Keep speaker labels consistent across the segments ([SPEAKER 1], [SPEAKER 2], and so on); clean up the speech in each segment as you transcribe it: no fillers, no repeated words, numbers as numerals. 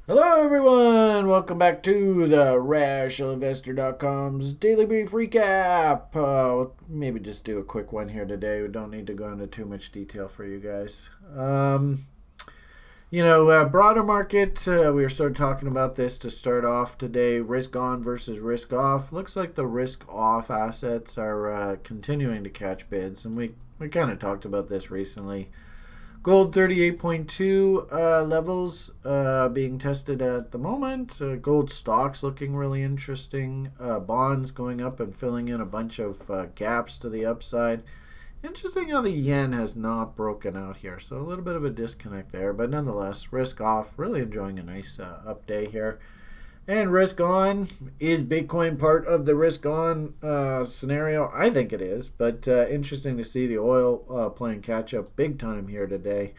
[SPEAKER 1] Hello, everyone. Welcome back to the RationalInvestor.com's Daily Brief Recap. Maybe just do a quick one here today. We don't need to go into too much detail for you guys. Broader market, we were sort of talking about this to start off today. Risk on versus risk off. Looks like the risk off assets are continuing to catch bids, and we kind of talked about this recently. Gold 38.2 levels being tested at the moment. Gold stocks looking really interesting. Bonds going up and filling in a bunch of gaps to the upside. Interesting how the yen has not broken out here. So a little bit of a disconnect there. But nonetheless, risk off. Really enjoying a nice up day here. And risk on. Is Bitcoin part of the risk on scenario? I think it is, but interesting to see the oil playing catch up big time here today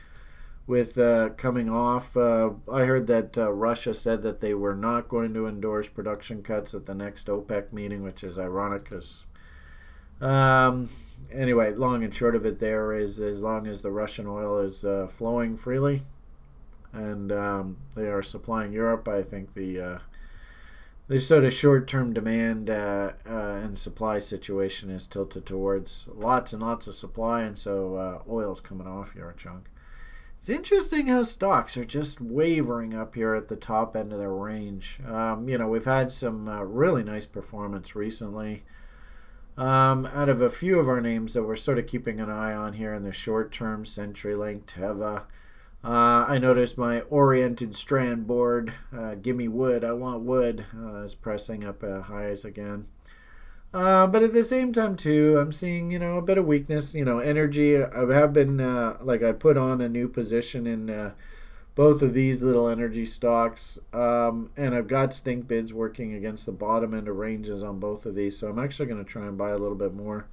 [SPEAKER 1] with coming off. I heard that Russia said that they were not going to endorse production cuts at the next OPEC meeting, which is ironic because anyway, long and short of it there is as long as the Russian oil is flowing freely and they are supplying Europe, I think the sort of short-term demand and supply situation is tilted towards lots and lots of supply, and so oil's coming off here a chunk. It's interesting how stocks are just wavering up here at the top end of their range. We've had some really nice performance recently. Out of a few of our names that we're sort of keeping an eye on here in the short term, CenturyLink, Teva. I noticed my oriented strand board, gimme wood, I want wood, is pressing up highs again. But at the same time, too, I'm seeing, a bit of weakness. Energy, I have been, I put on a new position in both of these little energy stocks. And I've got stink bids working against the bottom end of ranges on both of these. So I'm actually going to try and buy a little bit more.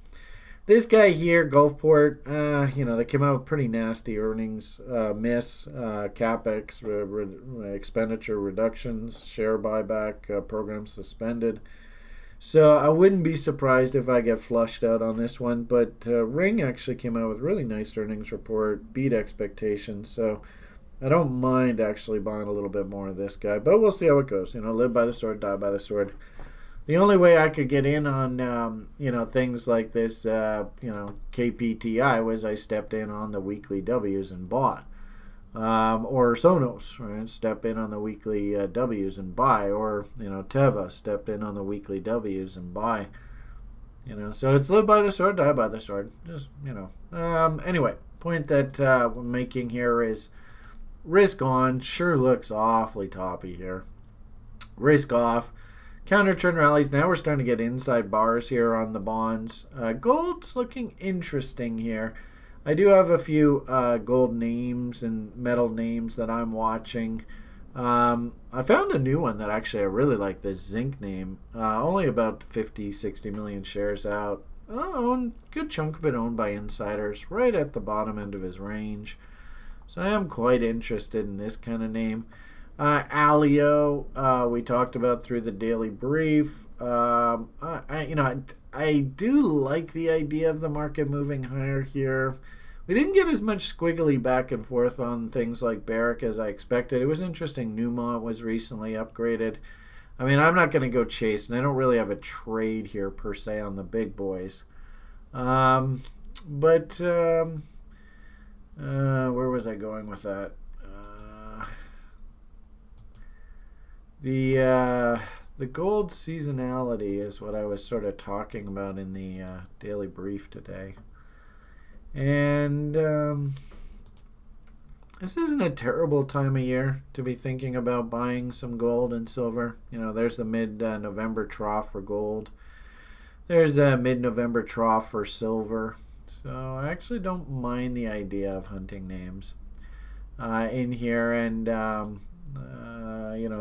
[SPEAKER 1] This guy here, Gulfport, they came out with pretty nasty earnings miss, capex, expenditure reductions, share buyback program suspended. So I wouldn't be surprised if I get flushed out on this one. But Ring actually came out with really nice earnings report, beat expectations. So I don't mind actually buying a little bit more of this guy. But we'll see how it goes. Live by the sword, die by the sword. The only way I could get in on, things like this, KPTI was I stepped in on the weekly W's and bought. Or Sonos, right? Step in on the weekly W's and buy. Or, Teva, stepped in on the weekly W's and buy. So it's live by the sword, die by the sword. Just, Anyway, point that we're making here is risk on. Sure looks awfully toppy here. Risk off. Counter trend rallies. Now we're starting to get inside bars here on the bonds. Gold's looking interesting here. I do have a few gold names and metal names that I'm watching. I found a new one that actually I really like, this zinc name. Only about 50, 60 million shares out. Good chunk of it owned by insiders, right at the bottom end of his range. So I am quite interested in this kind of name. Alio, we talked about through the daily brief. I do like the idea of the market moving higher here. We didn't get as much squiggly back and forth on things like Barrick as I expected. It was interesting. Newmont was recently upgraded. I mean, I'm not going to go chase, and I don't really have a trade here per se on the big boys. Where was I going with that? The gold seasonality is what I was sort of talking about in the daily brief today. And this isn't a terrible time of year to be thinking about buying some gold and silver. There's the mid-November trough for gold. There's a mid-November trough for silver. So I actually don't mind the idea of hunting names in here. And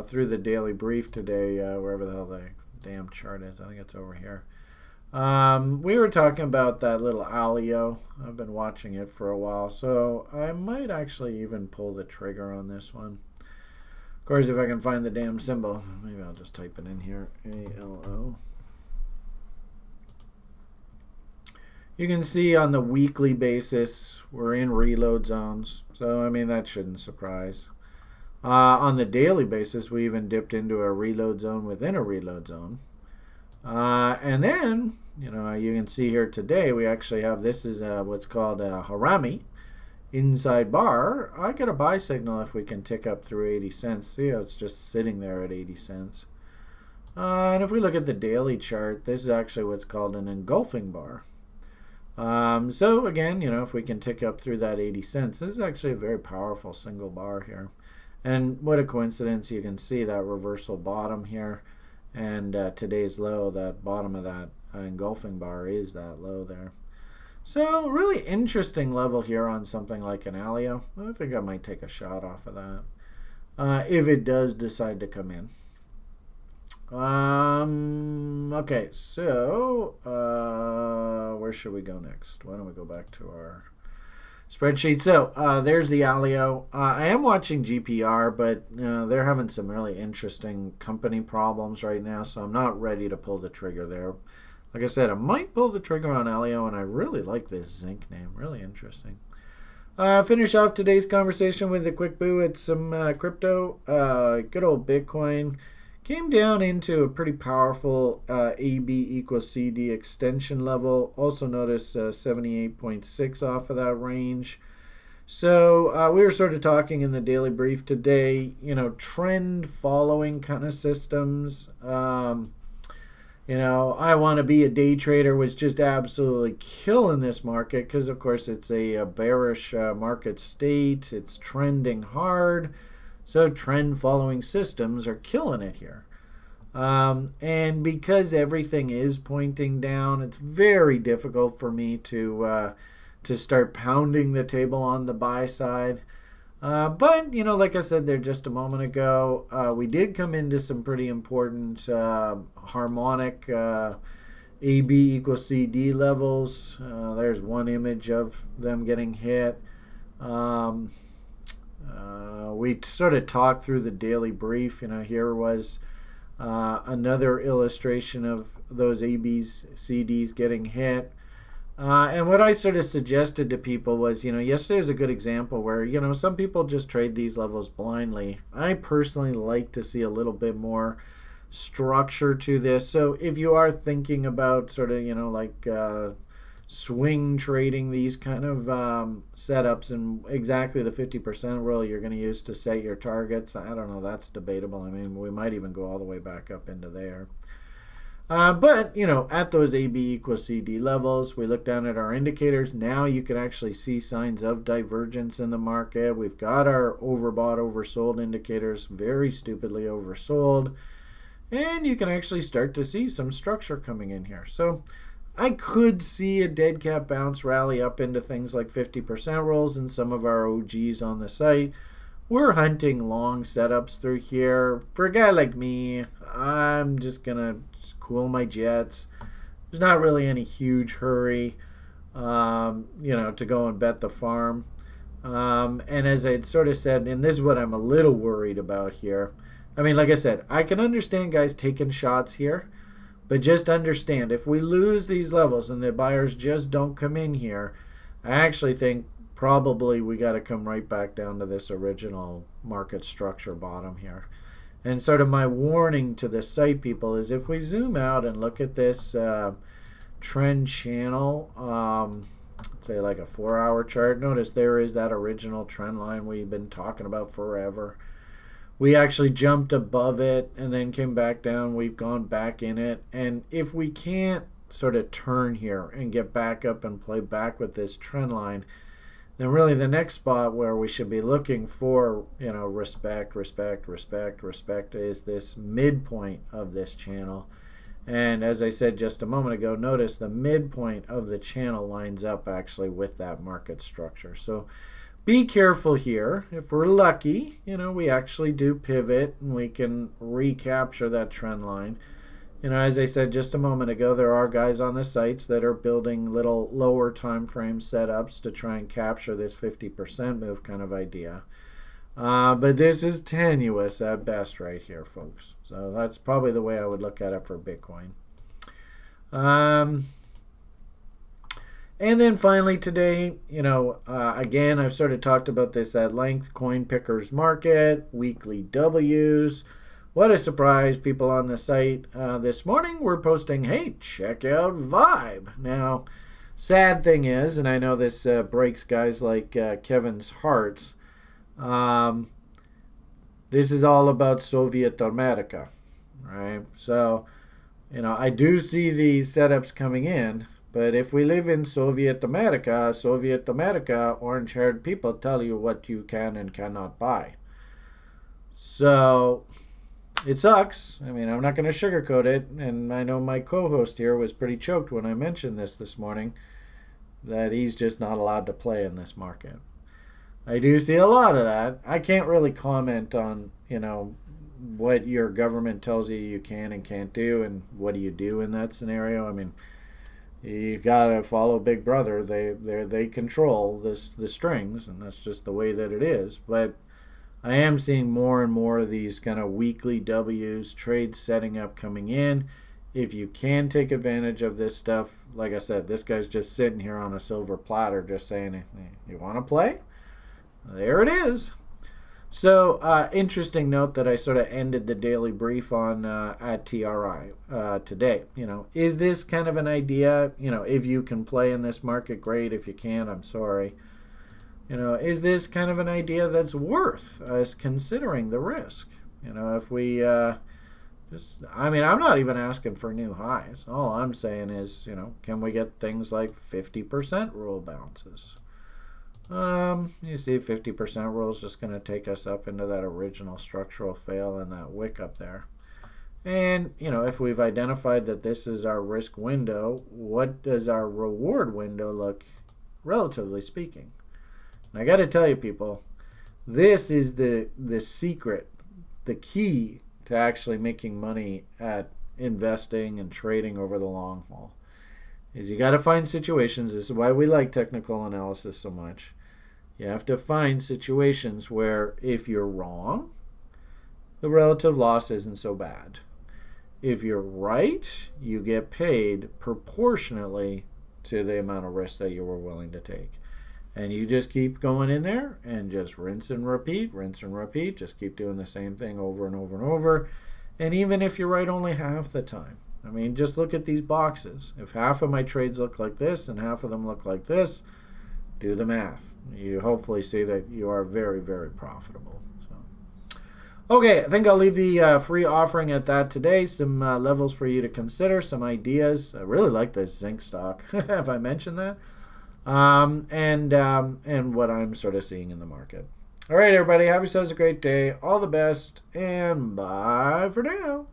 [SPEAKER 1] through the daily brief today, wherever the hell the damn chart is, I think it's over here. We were talking about that little Alio. I've been watching it for a while, so I might actually even pull the trigger on this one. Of course, if I can find the damn symbol, maybe I'll just type it in here. ALO. You can see on the weekly basis, we're in reload zones. So, that shouldn't surprise. On the daily basis, we even dipped into a reload zone within a reload zone. And then, you can see here today, we actually have, this is what's called a harami inside bar. I get a buy signal if we can tick up through 80 cents. See how it's just sitting there at 80 cents. And if we look at the daily chart, this is actually what's called an engulfing bar. So again, if we can tick up through that 80 cents, this is actually a very powerful single bar here. And what a coincidence, you can see that reversal bottom here. And today's low, that bottom of that engulfing bar is that low there. So really interesting level here on something like an Alio. I think I might take a shot off of that if it does decide to come in. Okay, so where should we go next? Why don't we go back to our spreadsheet? So there's the Alio. I am watching GPR, but they're having some really interesting company problems right now, so I'm not ready to pull the trigger there. Like I said, I might pull the trigger on Alio, and I really like this zinc name. Really interesting. Finish off today's conversation with a quick boo at some crypto. Good old Bitcoin came down into a pretty powerful AB equals CD extension level. Also notice 78.6 off of that range. So we were sort of talking in the daily brief today, trend following kind of systems. I want to be a day trader was just absolutely killing this market because, of course, it's a bearish market state. It's trending hard. So trend following systems are killing it here. And because everything is pointing down, it's very difficult for me to start pounding the table on the buy side. But, like I said there just a moment ago, we did come into some pretty important harmonic AB equals CD levels. There's one image of them getting hit. We sort of talked through the daily brief. Here was another illustration of those ABs, CDs getting hit. And what I sort of suggested to people was, yesterday was a good example where, some people just trade these levels blindly. I personally like to see a little bit more structure to this. So if you are thinking about sort of, swing trading, these kind of setups, and exactly the 50% rule you're going to use to set your targets, I don't know, that's debatable. I mean, we might even go all the way back up into there. But, at those AB equals CD levels, we look down at our indicators. Now you can actually see signs of divergence in the market. We've got our overbought, oversold indicators, very stupidly oversold. And you can actually start to see some structure coming in here. So I could see a dead cat bounce rally up into things like 50% rolls, and some of our OGs on the site. We're hunting long setups through here. For a guy like me, I'm just going to cool my jets. There's not really any huge hurry, to go and bet the farm. And as I'd sort of said, and this is what I'm a little worried about here. I mean, like I said, I can understand guys taking shots here. But just understand, if we lose these levels and the buyers just don't come in here, I actually think probably we got to come right back down to this original market structure bottom here. And sort of my warning to the site people is if we zoom out and look at this trend channel, say like a 4-hour chart, notice there is that original trend line we've been talking about forever. We actually jumped above it and then came back down. We've gone back in it. And if we can't sort of turn here and get back up and play back with this trend line, then really the next spot where we should be looking for, respect is this midpoint of this channel. And as I said just a moment ago, notice the midpoint of the channel lines up actually with that market structure. So be careful here. If we're lucky, we actually do pivot and we can recapture that trend line. As I said just a moment ago, there are guys on the sites that are building little lower time frame setups to try and capture this 50% move kind of idea. But this is tenuous at best right here, folks. So that's probably the way I would look at it for Bitcoin. And then finally today, again, I've sort of talked about this at length. Coin pickers market, weekly W's. What a surprise. People on the site this morning were posting, hey, check out Vibe. Now, sad thing is, and I know this breaks guys like Kevin's hearts, this is all about Soviet America, right? So, I do see the setups coming in, but if we live in Soviet America, orange-haired people tell you what you can and cannot buy. So it sucks. I mean, I'm not going to sugarcoat it, and I know my co-host here was pretty choked when I mentioned this morning, that he's just not allowed to play in this market. I do see a lot of that. I can't really comment on, what your government tells you you can and can't do, and what do you do in that scenario. I mean, you gotta follow Big Brother. They control the strings, and that's just the way that it is. But I am seeing more and more of these kind of weekly W's, trades setting up coming in. If you can take advantage of this stuff, like I said, this guy's just sitting here on a silver platter, just saying, hey, you want to play? There it is. So, interesting note that I sort of ended the daily brief on at TRI today. Is this kind of an idea? If you can play in this market, great. If you can't, I'm sorry. Is this kind of an idea that's worth us considering the risk? If we I'm not even asking for new highs. All I'm saying is, can we get things like 50% rule bounces? You see 50% rule is just going to take us up into that original structural fail and that wick up there. And, if we've identified that this is our risk window, what does our reward window look, relatively speaking? And I got to tell you, people, this is the secret, the key to actually making money at investing and trading over the long haul. Is you got to find situations. This is why we like technical analysis so much. You have to find situations where if you're wrong, the relative loss isn't so bad. If you're right, you get paid proportionately to the amount of risk that you were willing to take. And you just keep going in there and just rinse and repeat, just keep doing the same thing over and over and over. And even if you're right only half the time, I mean, just look at these boxes. If half of my trades look like this and half of them look like this, do the math. You hopefully see that you are very, very profitable. So, okay, I think I'll leave the free offering at that today. Some levels for you to consider, some ideas. I really like this zinc stock. Have I mentioned that? And what I'm sort of seeing in the market. All right, everybody, have yourselves a great day. All the best, and bye for now.